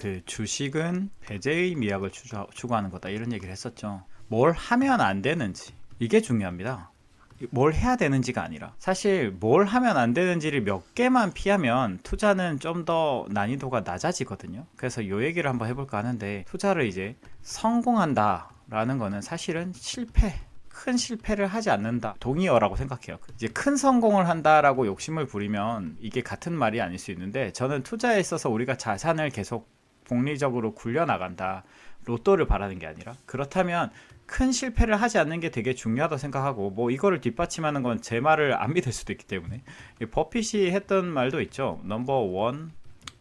그 주식은 배제의 미학을 추구하는 거다 이런 얘기를 했었죠. 뭘 하면 안 되는지 이게 중요합니다. 뭘 해야 되는지가 아니라 사실 뭘 하면 안 되는지를 몇 개만 피하면 투자는 좀 더 난이도가 낮아지거든요. 그래서 요 얘기를 한번 해볼까 하는데, 투자를 이제 성공한다 라는 거는 사실은 큰 실패를 하지 않는다 동의어라고 생각해요. 이제 큰 성공을 한다라고 욕심을 부리면 이게 같은 말이 아닐 수 있는데, 저는 투자에 있어서 우리가 자산을 계속 복리적으로 굴려나간다, 로또를 바라는 게 아니라, 그렇다면 큰 실패를 하지 않는 게 되게 중요하다고 생각하고, 뭐 이거를 뒷받침하는 건 제 말을 안 믿을 수도 있기 때문에, 버핏이 했던 말도 있죠. 넘버 원,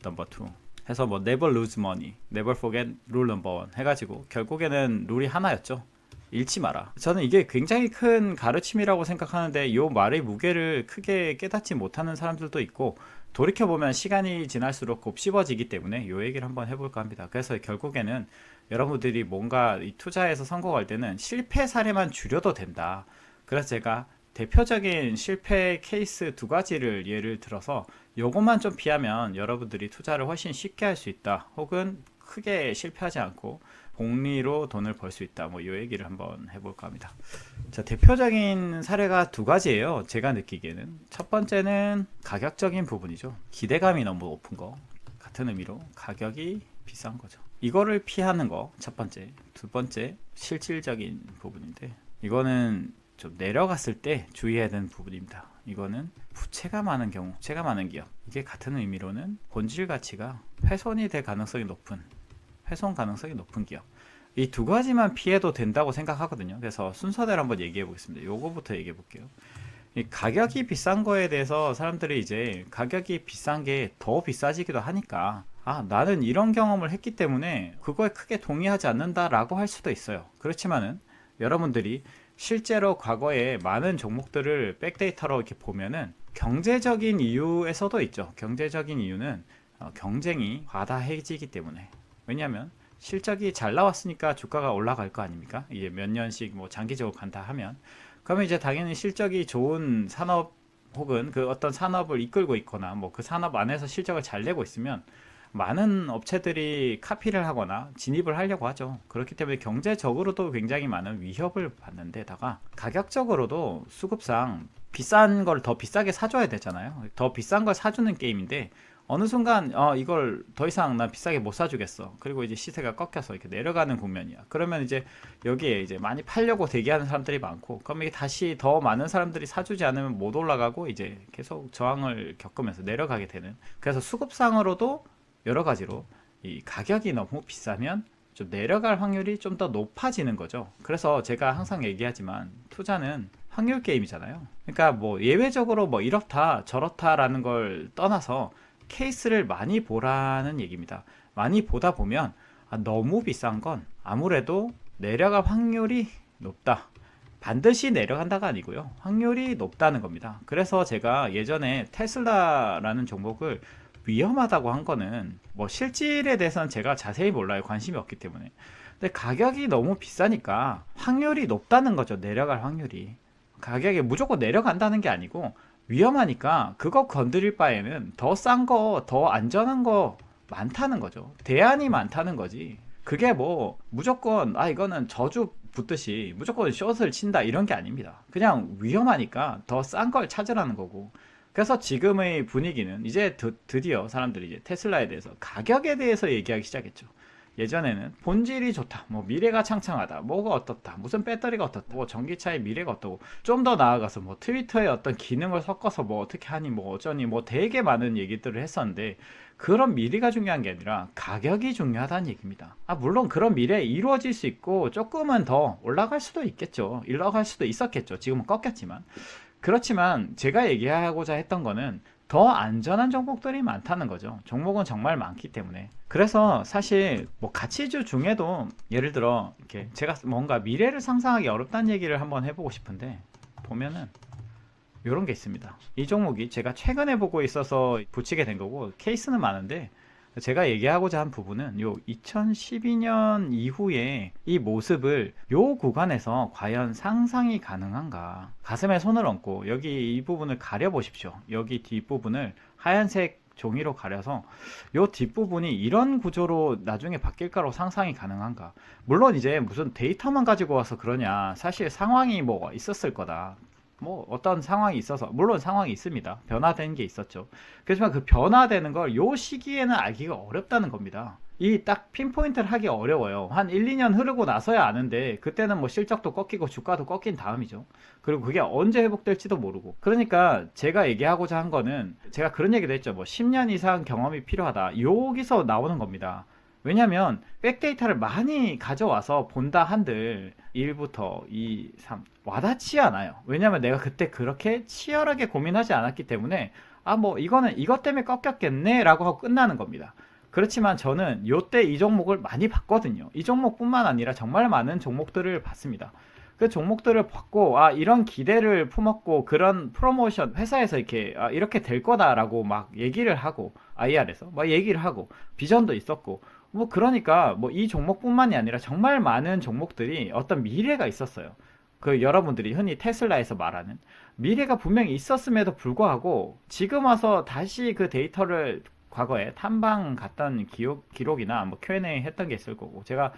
넘버 투 해서 뭐 never lose money, never forget rule number one 해가지고 결국에는 룰이 하나였죠. 잃지 마라. 저는 이게 굉장히 큰 가르침이라고 생각하는데, 이 말의 무게를 크게 깨닫지 못하는 사람들도 있고, 돌이켜보면 시간이 지날수록 곱씹어지기 때문에 이 얘기를 한번 해볼까 합니다. 그래서 결국에는 여러분들이 뭔가 이 투자에서 성공할 때는 실패 사례만 줄여도 된다. 그래서 제가 대표적인 실패 케이스 두 가지를 예를 들어서 요것만 좀 피하면 여러분들이 투자를 훨씬 쉽게 할 수 있다, 혹은 크게 실패하지 않고 복리로 돈을 벌 수 있다, 뭐 이 얘기를 한번 해볼까 합니다. 자, 대표적인 사례가 두 가지예요. 제가 느끼기에는 첫 번째는 가격적인 부분이죠. 기대감이 너무 높은 거, 같은 의미로 가격이 비싼 거죠. 이거를 피하는 거 첫 번째. 두 번째, 실질적인 부분인데, 이거는 좀 내려갔을 때 주의해야 되는 부분입니다. 이거는 부채가 많은 경우, 부채가 많은 기업, 이게 같은 의미로는 본질 가치가 훼손이 될 가능성이 높은, 훼손 가능성이 높은 기업, 이 두 가지만 피해도 된다고 생각하거든요. 그래서 순서대로 한번 얘기해 보겠습니다. 요거부터 얘기해 볼게요. 이 가격이 비싼 거에 대해서 사람들이 이제 가격이 비싼 게 더 비싸지기도 하니까, 아, 나는 이런 경험을 했기 때문에 그거에 크게 동의하지 않는다라고 할 수도 있어요. 그렇지만은 여러분들이 실제로 과거에 많은 종목들을 백데이터로 이렇게 보면은 경제적인 이유에서도 있죠. 경제적인 이유는 경쟁이 과다해지기 때문에. 왜냐하면 실적이 잘 나왔으니까 주가가 올라갈 거 아닙니까? 이게 몇 년씩 뭐 장기적으로 간다 하면, 그러면 이제 당연히 실적이 좋은 산업, 혹은 그 어떤 산업을 이끌고 있거나 뭐 그 산업 안에서 실적을 잘 내고 있으면 많은 업체들이 카피를 하거나 진입을 하려고 하죠. 그렇기 때문에 경제적으로도 굉장히 많은 위협을 받는 데다가, 가격적으로도 수급상 비싼 걸 더 비싸게 사줘야 되잖아요. 더 비싼 걸 사주는 게임인데, 어느 순간 이걸 더 이상 나 비싸게 못 사주겠어, 그리고 이제 시세가 꺾여서 이렇게 내려가는 국면이야. 그러면 이제 여기에 이제 많이 팔려고 대기하는 사람들이 많고, 그럼 이게 다시 더 많은 사람들이 사주지 않으면 못 올라가고 이제 계속 저항을 겪으면서 내려가게 되는. 그래서 수급상으로도 여러 가지로 이 가격이 너무 비싸면 좀 내려갈 확률이 좀 더 높아지는 거죠. 그래서 제가 항상 얘기하지만 투자는 확률 게임이잖아요. 그러니까 뭐 예외적으로 뭐 이렇다 저렇다라는 걸 떠나서 케이스를 많이 보라는 얘기입니다. 많이 보다 보면 너무 비싼 건 아무래도 내려갈 확률이 높다, 반드시 내려간다가 아니고요, 확률이 높다는 겁니다. 그래서 제가 예전에 테슬라라는 종목을 위험하다고 한 거는, 뭐 실질에 대해서는 제가 자세히 몰라요. 관심이 없기 때문에. 근데 가격이 너무 비싸니까 확률이 높다는 거죠. 내려갈 확률이. 가격이 무조건 내려간다는 게 아니고, 위험하니까 그거 건드릴 바에는 더 싼 거, 더 안전한 거 많다는 거죠. 대안이 많다는 거지. 그게 뭐 무조건 이거는 저주 붙듯이 무조건 숏을 친다 이런 게 아닙니다. 그냥 위험하니까 더 싼 걸 찾으라는 거고. 그래서 지금의 분위기는 이제 드디어 사람들이 이제 테슬라에 대해서, 가격에 대해서 얘기하기 시작했죠. 예전에는 본질이 좋다, 뭐 미래가 창창하다, 뭐가 어떻다, 무슨 배터리가 어떻다, 뭐 전기차의 미래가 어떠고, 좀 더 나아가서 뭐 트위터에 어떤 기능을 섞어서 뭐 어떻게 하니, 뭐 어쩌니, 뭐 되게 많은 얘기들을 했었는데, 그런 미래가 중요한 게 아니라 가격이 중요하다는 얘기입니다. 물론 그런 미래 이루어질 수 있고 조금은 더 올라갈 수도 있겠죠. 올라갈 수도 있었겠죠. 지금은 꺾였지만. 그렇지만 제가 얘기하고자 했던 거는 더 안전한 종목들이 많다는 거죠. 종목은 정말 많기 때문에. 그래서 사실 뭐 가치주 중에도 예를 들어 이렇게 제가 뭔가 미래를 상상하기 어렵다는 얘기를 한번 해보고 싶은데, 보면은 이런 게 있습니다. 이 종목이 제가 최근에 보고 있어서 붙이게 된 거고, 케이스는 많은데 제가 얘기하고자 한 부분은 요 2012년 이후에 이 모습을 요 구간에서 과연 상상이 가능한가. 가슴에 손을 얹고 여기 이 부분을 가려 보십시오. 여기 뒷부분을 하얀색 종이로 가려서 요 뒷부분이 이런 구조로 나중에 바뀔까로 상상이 가능한가. 물론 이제 무슨 데이터만 가지고 와서 그러냐, 사실 상황이 뭐 있었을 거다. 뭐 어떤 상황이 있어서, 물론 상황이 있습니다. 변화된 게 있었죠. 그렇지만 그 변화되는 걸 요 시기에는 알기가 어렵다는 겁니다. 이 딱 핀포인트를 하기 어려워요. 한 1, 2년 흐르고 나서야 아는데, 그때는 뭐 실적도 꺾이고 주가도 꺾인 다음이죠. 그리고 그게 언제 회복될지도 모르고. 그러니까 제가 얘기하고자 한 거는, 제가 그런 얘기도 했죠. 뭐 10년 이상 경험이 필요하다. 여기서 나오는 겁니다. 왜냐면 백데이터를 많이 가져와서 본다 한들 1부터 2, 3 와닿지 않아요. 왜냐면 내가 그때 그렇게 치열하게 고민하지 않았기 때문에, 아 뭐 이거는 이것 때문에 꺾였겠네 라고 하고 끝나는 겁니다. 그렇지만 저는 요때 이 종목을 많이 봤거든요. 이 종목뿐만 아니라 정말 많은 종목들을 봤습니다. 그 종목들을 봤고, 아 이런 기대를 품었고, 그런 프로모션 회사에서 이렇게 이렇게 될 거다라고 막 얘기를 하고, IR에서 막 얘기를 하고, 비전도 있었고, 뭐 그러니까 뭐 이 종목뿐만이 아니라 정말 많은 종목들이 어떤 미래가 있었어요. 그 여러분들이 흔히 테슬라에서 말하는 미래가 분명히 있었음에도 불구하고, 지금 와서 다시 그 데이터를 과거에 탐방 갔던 기록이나 뭐 Q&A 했던 게 있을 거고, 제가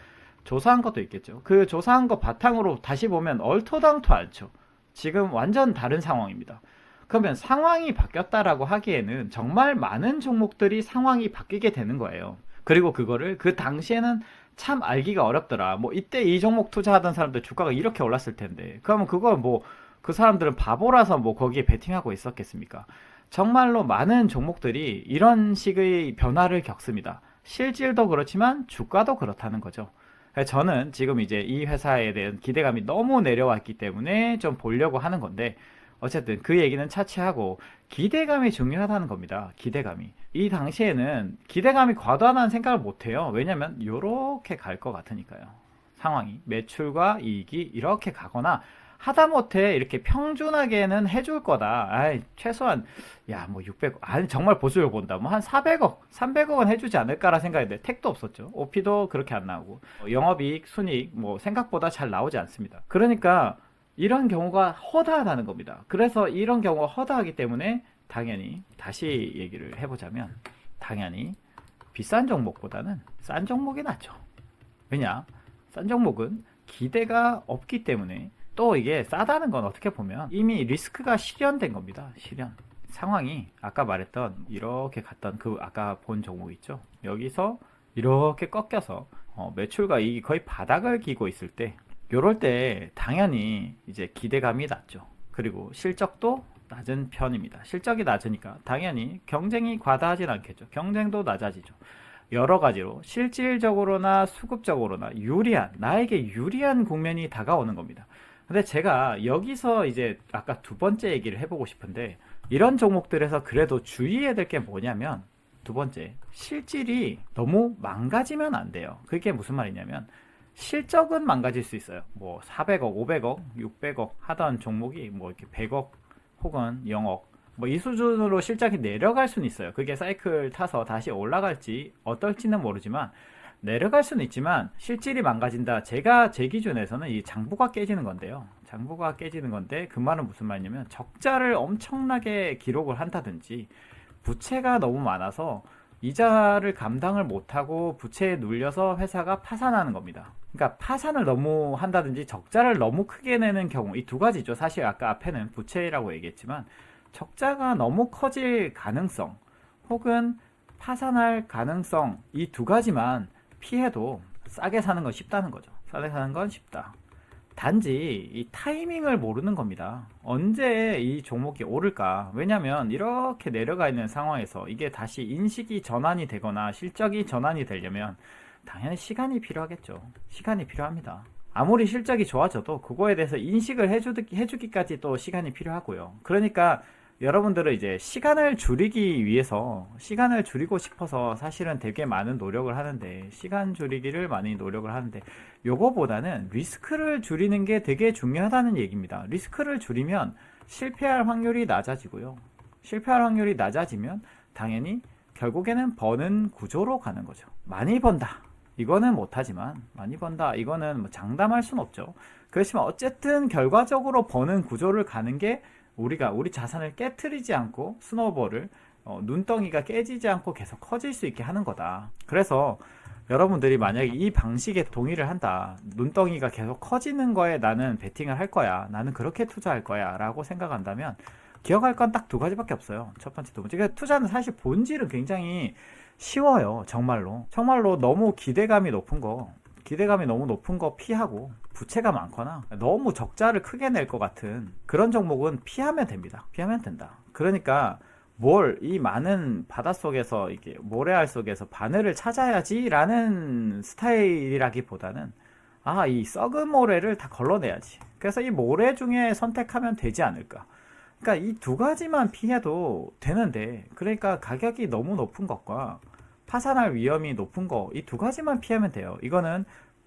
조사한 것도 있겠죠. 그 조사한 거 바탕으로 다시 보면 얼토당토 않죠. 지금 완전 다른 상황입니다. 그러면 상황이 바뀌었다라고 하기에는 정말 많은 종목들이 상황이 바뀌게 되는 거예요. 그리고 그거를 그 당시에는 참 알기가 어렵더라. 뭐 이때 이 종목 투자하던 사람들 주가가 이렇게 올랐을 텐데, 그러면 그걸 뭐 그 사람들은 바보라서 뭐 거기에 베팅하고 있었겠습니까? 정말로 많은 종목들이 이런 식의 변화를 겪습니다. 실질도 그렇지만 주가도 그렇다는 거죠. 저는 지금 이제 이 회사에 대한 기대감이 너무 내려왔기 때문에 좀 보려고 하는 건데, 어쨌든 그 얘기는 차치하고 기대감이 중요하다는 겁니다. 기대감이. 이 당시에는 기대감이 과도하다는 생각을 못해요. 왜냐면 이렇게 갈 것 같으니까요. 상황이 매출과 이익이 이렇게 가거나, 하다못해 이렇게 평준하게는 해줄 거다. 아이, 최소한 야 뭐 600억, 아니 정말 보수를 본다, 뭐 한 400억 300억은 해주지 않을까라 생각했는데 택도 없었죠. OP도 그렇게 안 나오고, 영업이익 순이익 뭐 생각보다 잘 나오지 않습니다. 그러니까 이런 경우가 허다하다는 겁니다. 그래서 이런 경우가 허다하기 때문에 당연히 다시 얘기를 해보자면, 당연히 비싼 종목보다는 싼 종목이 낫죠. 왜냐, 싼 종목은 기대가 없기 때문에. 또 이게 싸다는 건 어떻게 보면 이미 리스크가 실현된 겁니다. 실현. 상황이 아까 말했던 이렇게 갔던 그 아까 본 종목 있죠. 여기서 이렇게 꺾여서 매출과 이익이 거의 바닥을 기고 있을 때, 요럴 때 당연히 이제 기대감이 낮죠. 그리고 실적도 낮은 편입니다. 실적이 낮으니까 당연히 경쟁이 과다하진 않겠죠. 경쟁도 낮아지죠. 여러 가지로 실질적으로나 수급적으로나 나에게 유리한 국면이 다가오는 겁니다. 근데 제가 여기서 이제 아까 두 번째 얘기를 해보고 싶은데, 이런 종목들에서 그래도 주의해야 될 게 뭐냐면, 두 번째, 실질이 너무 망가지면 안 돼요. 그게 무슨 말이냐면, 실적은 망가질 수 있어요. 뭐 400억, 500억, 600억 하던 종목이 뭐 이렇게 100억 혹은 0억 뭐 이 수준으로 실적이 내려갈 수는 있어요. 그게 사이클 타서 다시 올라갈지 어떨지는 모르지만 내려갈 수는 있지만, 실질이 망가진다. 제 기준에서는 이 장부가 깨지는 건데요. 장부가 깨지는 건데, 그 말은 무슨 말이냐면, 적자를 엄청나게 기록을 한다든지, 부채가 너무 많아서 이자를 감당을 못하고 부채에 눌려서 회사가 파산하는 겁니다. 그러니까 파산을 너무 한다든지 적자를 너무 크게 내는 경우, 이 두 가지죠. 사실 아까 앞에는 부채라고 얘기했지만, 적자가 너무 커질 가능성 혹은 파산할 가능성, 이 두 가지만 피해도 싸게 사는 건 쉽다는 거죠. 싸게 사는 건 쉽다. 단지 이 타이밍을 모르는 겁니다. 언제 이 종목이 오를까? 왜냐면 이렇게 내려가 있는 상황에서 이게 다시 인식이 전환이 되거나 실적이 전환이 되려면 당연히 시간이 필요하겠죠. 시간이 필요합니다. 아무리 실적이 좋아져도 그거에 대해서 인식을 해주기까지 또 시간이 필요하고요. 그러니까 여러분들은 이제 시간을 줄이고 싶어서 사실은 되게 많은 노력을 하는데, 시간 줄이기를 많이 노력을 하는데, 요거보다는 리스크를 줄이는 게 되게 중요하다는 얘기입니다. 리스크를 줄이면 실패할 확률이 낮아지고요. 실패할 확률이 낮아지면 당연히 결국에는 버는 구조로 가는 거죠. 많이 번다, 이거는 못하지만, 많이 번다, 이거는 뭐 장담할 순 없죠. 그렇지만 어쨌든 결과적으로 버는 구조를 가는 게, 우리 자산을 깨트리지 않고 스노우볼을 눈덩이가 깨지지 않고 계속 커질 수 있게 하는 거다. 그래서 여러분들이 만약에 이 방식에 동의를 한다. 눈덩이가 계속 커지는 거에 나는 베팅을 할 거야. 나는 그렇게 투자할 거야. 라고 생각한다면 기억할 건 딱 두 가지밖에 없어요. 첫 번째, 두 번째. 그러니까 투자는 사실 본질은 굉장히 쉬워요. 정말로. 정말로 너무 기대감이 높은 거 피하고, 부채가 많거나 너무 적자를 크게 낼 것 같은 그런 종목은 피하면 됩니다. 피하면 된다. 그러니까 이 많은 바닷속에서, 이게 모래알 속에서 바늘을 찾아야지 라는 스타일이라기보다는, 이 썩은 모래를 다 걸러내야지. 그래서 이 모래 중에 선택하면 되지 않을까. 그러니까 이 두 가지만 피해도 되는데, 그러니까 가격이 너무 높은 것과 파산할 위험이 높은 거, 이 두 가지만 피하면 돼요. 이거는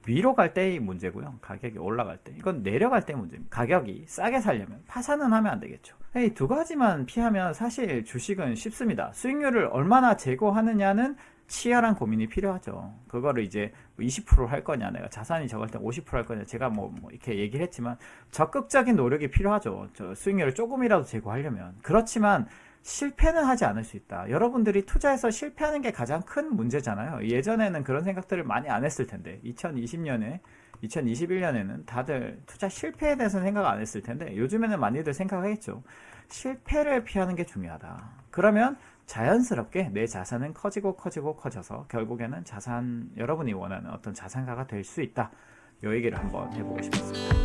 위로 갈 때의 문제고요. 가격이 올라갈 때. 이건 내려갈 때 문제입니다. 가격이 싸게 살려면 파산은 하면 안 되겠죠. 이 두 가지만 피하면 사실 주식은 쉽습니다. 수익률을 얼마나 제고하느냐는 치열한 고민이 필요하죠. 그거를 이제 20% 할 거냐, 내가 자산이 적을 때 50%할 거냐, 제가 뭐 이렇게 얘기를 했지만 적극적인 노력이 필요하죠. 수익률을 조금이라도 제고하려면. 그렇지만 실패는 하지 않을 수 있다. 여러분들이 투자해서 실패하는 게 가장 큰 문제잖아요. 예전에는 그런 생각들을 많이 안 했을 텐데, 2020년에 2021년에는 다들 투자 실패에 대해서 생각 안 했을 텐데, 요즘에는 많이들 생각하겠죠. 실패를 피하는 게 중요하다. 그러면 자연스럽게 내 자산은 커져서 결국에는 여러분이 원하는 어떤 자산가가 될 수 있다. 이 얘기를 한번 해보고 싶었습니다.